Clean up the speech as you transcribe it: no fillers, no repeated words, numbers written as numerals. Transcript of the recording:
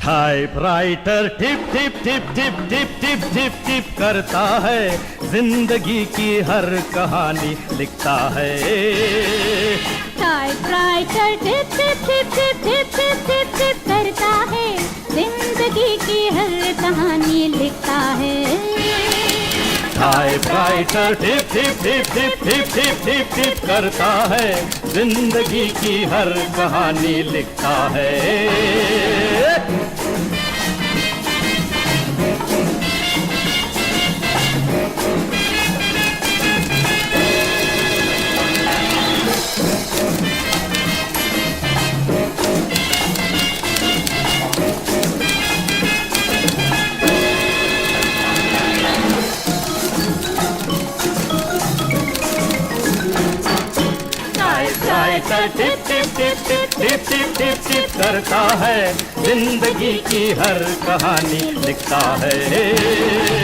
Typewriter tip tip tip tip tip tip tip tip करता है, जिंदगी की हर कहानी लिखता है। Typewriter tip tip tip tip tip tip tip tip करता है, जिंदगी की हर कहानी लिखता है। Typewriter tip tip tip tip tip tip tip tip करता है, जिंदगी की हर कहानी लिखता है। Typewriter tip tip tip tip tip tip tip tip करता है, जिंदगी की हर कहानी लिखता है।